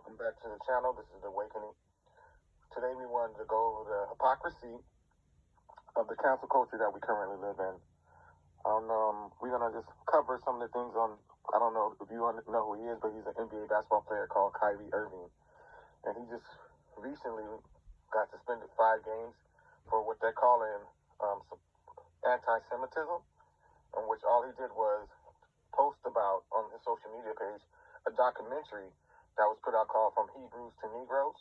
Welcome back to the channel. This is The Awakening. Today we wanted to go over the hypocrisy of the cancel culture that we currently live in. We're going to just cover some of the things on, I don't know if you know who he is, but he's an NBA basketball player called Kyrie Irving. And he just recently got suspended 5 games for what they're calling anti-Semitism, in which all he did was post about on his social media page a documentary that was put out called From Hebrews to Negroes,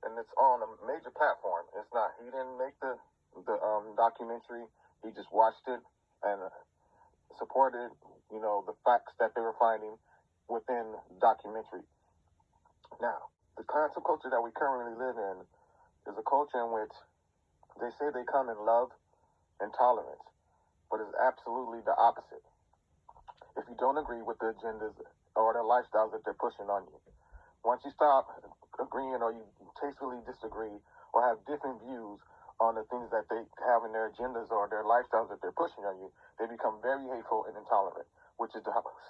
and it's on a major platform. It's not, he didn't make the documentary, he just watched it and supported, the facts that they were finding within the documentary. Now, the cancel culture that we currently live in is a culture in which they say they come in love and tolerance, but it's absolutely the opposite. If you don't agree with the agendas or the lifestyles that they're pushing on you, once you stop agreeing or you tastefully disagree or have different views on the things that they have in their agendas or their lifestyles that they're pushing on you, they become very hateful and intolerant, which is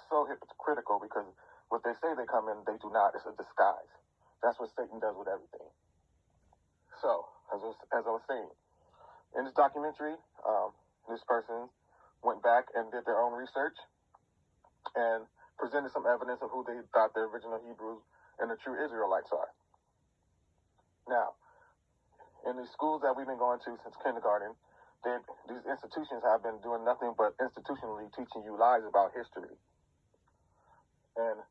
so hypocritical because what they say they come in, they do not. It's a disguise. That's what Satan does with everything. So, as I was saying, in this documentary, this person went back and did their own research and presented some evidence of who they thought the original Hebrews and the true Israelites are. Now, in these schools that we've been going to since kindergarten, these institutions have been doing nothing but institutionally teaching you lies about history. And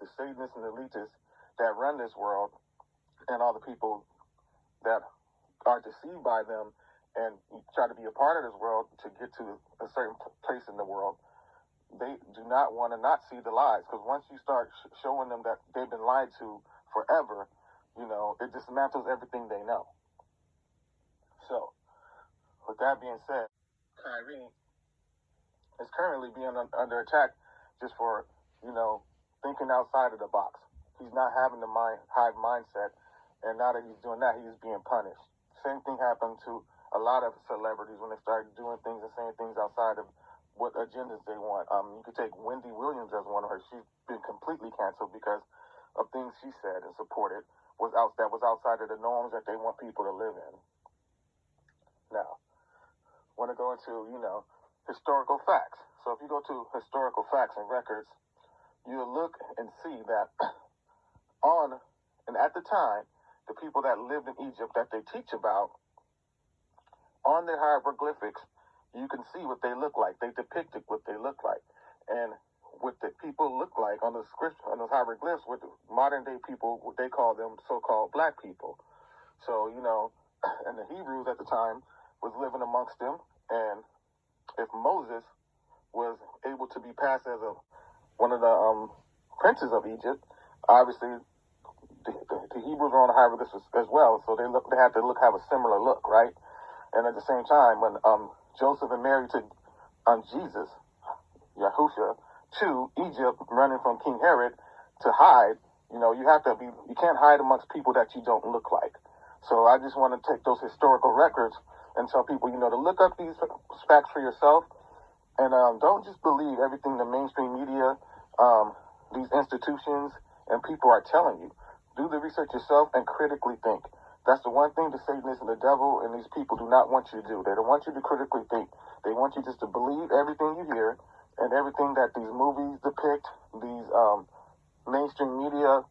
the Satanists and elitists that run this world and all the people that are deceived by them and try to be a part of this world to get to a certain place in the world, they do not want to not see the lies, because once you start showing them that they've been lied to forever, it dismantles everything they know. So, with that being said, Kyrie is currently being under attack just for, thinking outside of the box. He's not having the hive mindset, and now that he's doing that, he's being punished. Same thing happened to a lot of celebrities when they started doing things and saying things outside of what agendas they want. You could take Wendy Williams as one of her. She's been completely canceled because of things she said and supported that was outside of the norms that they want people to live in. Now, I want to go into, historical facts. So if you go to historical facts and records, you'll look and see that at the time, the people that lived in Egypt that they teach about, on their hieroglyphics, you can see what they look like. They depicted what they look like. And what the people look like on the script, on those hieroglyphs, with modern day people, what they call them so-called black people. So, and the Hebrews at the time was living amongst them. And if Moses was able to be passed as one of the princes of Egypt, obviously the Hebrews were on the hieroglyphs as well. So they had to have a similar look, right? And at the same time, when Joseph and Mary took Jesus, Yahusha, to Egypt, running from King Herod to hide, you can't hide amongst people that you don't look like. So I just want to take those historical records and tell people, to look up these facts for yourself, and don't just believe everything the mainstream media, these institutions and people are telling you. Do the research yourself and critically think. That's the one thing the Satanists and the devil and these people do not want you to do. They don't want you to critically think. They want you just to believe everything you hear and everything that these movies depict, these mainstream media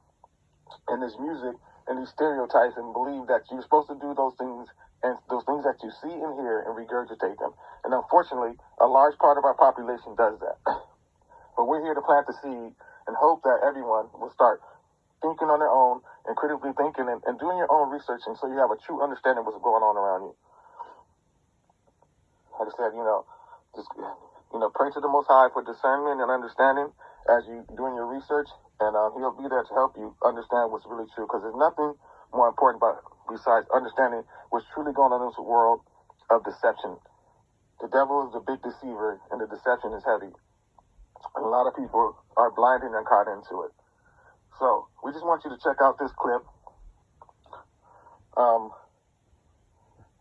and this music and these stereotypes, and believe that you're supposed to do those things and those things that you see and hear and regurgitate them. And unfortunately, a large part of our population does that. But we're here to plant the seed and hope that everyone will start thinking on their own and critically thinking and doing your own research, and so you have a true understanding of what's going on around you. Like I said, just pray to the Most High for discernment and understanding as you doing your research, and He'll be there to help you understand what's really true, because there's nothing more important besides understanding what's truly going on in this world of deception. The devil is the big deceiver, and the deception is heavy. And a lot of people are blinded and caught into it. So, we just want you to check out this clip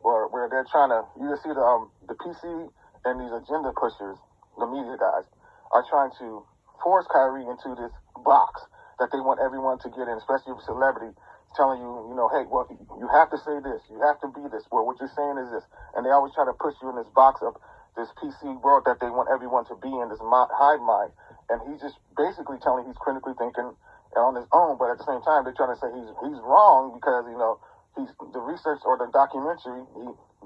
where they're trying to, you can see the PC and these agenda pushers, the media guys, are trying to force Kyrie into this box that they want everyone to get in, especially if a celebrity telling you, hey, well, you have to say this, you have to be this, well, what you're saying is this. And they always try to push you in this box of this PC world that they want everyone to be in, this hive mind. And he's just basically telling he's critically thinking on his own, but at the same time, they're trying to say he's wrong because, he's the research or the documentary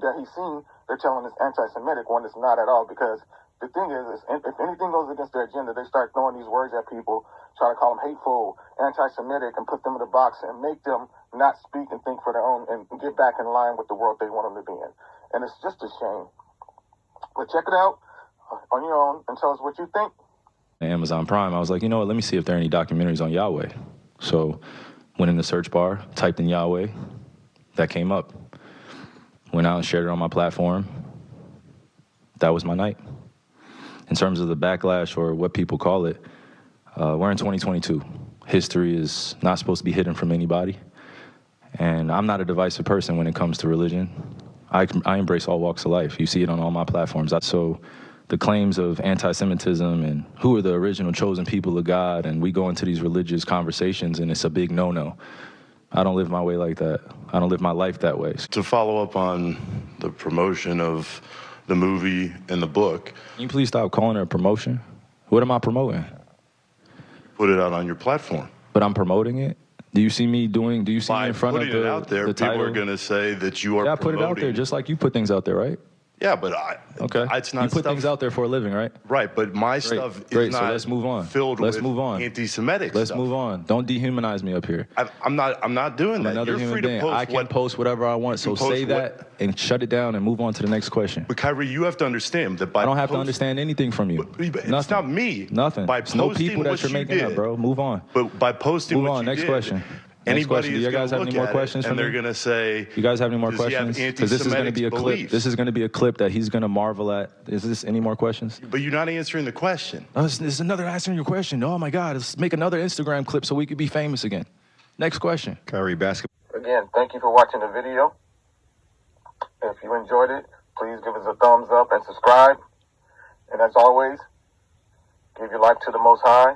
that he's seen, they're telling it's anti-Semitic when it's not at all. Because the thing is if anything goes against their agenda, they start throwing these words at people, try to call them hateful, anti-Semitic, and put them in a box and make them not speak and think for their own and get back in line with the world they want them to be in. And it's just a shame. But check it out on your own and tell us what you think. Amazon Prime, I was like, you know what, let me see if there are any documentaries on Yahweh. So went in the search bar, typed in Yahweh, that came up. Went out and shared it on my platform. That was my night. In terms of the backlash or what people call it, we're in 2022. History is not supposed to be hidden from anybody. And I'm not a divisive person when it comes to religion. I embrace all walks of life. You see it on all my platforms. So the claims of anti-Semitism and who are the original chosen people of God, and we go into these religious conversations and it's a big no-no. I don't live my way like that. I don't live my life that way. To follow up on the promotion of the movie and the book. Can you please stop calling it a promotion? What am I promoting? Put it out on your platform. But I'm promoting it? Do you see me in front of By putting it out there, the people title? are going to say that you are Yeah, I put it out there just like you put things out there, right? Yeah, but it's not. You put things out there for a living, right? Right, but my stuff is not. So let's move on. Filled with anti-Semitic. Let's move on. Don't dehumanize me up here. I'm not doing that. Another You're human free to being. post I can post whatever I want. So say that and shut it down and move on to the next question. But Kyrie, you have to understand that I don't have to understand anything from you. It's not me. Nothing. It's no people that you're making up, bro. Move on. But by posting move what on. you Next did, question. Anybody Do you guys have any more questions for me? And they're going to say, you guys have any more questions? Because this is going to be a clip. This is going to be a clip that he's going to marvel at. Is this any more questions? But you're not answering the question. Oh, this is another answering your question. Oh my God, let's make another Instagram clip so we could be famous again. Next question. Kyrie basketball. Again, thank you for watching the video. If you enjoyed it, please give us a thumbs up and subscribe. And as always, give your life to the Most High.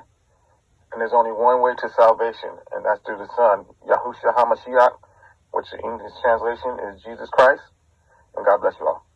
And there's only one way to salvation, and that's through the Son, Yahushua HaMashiach, which in English translation is Jesus Christ. And God bless you all.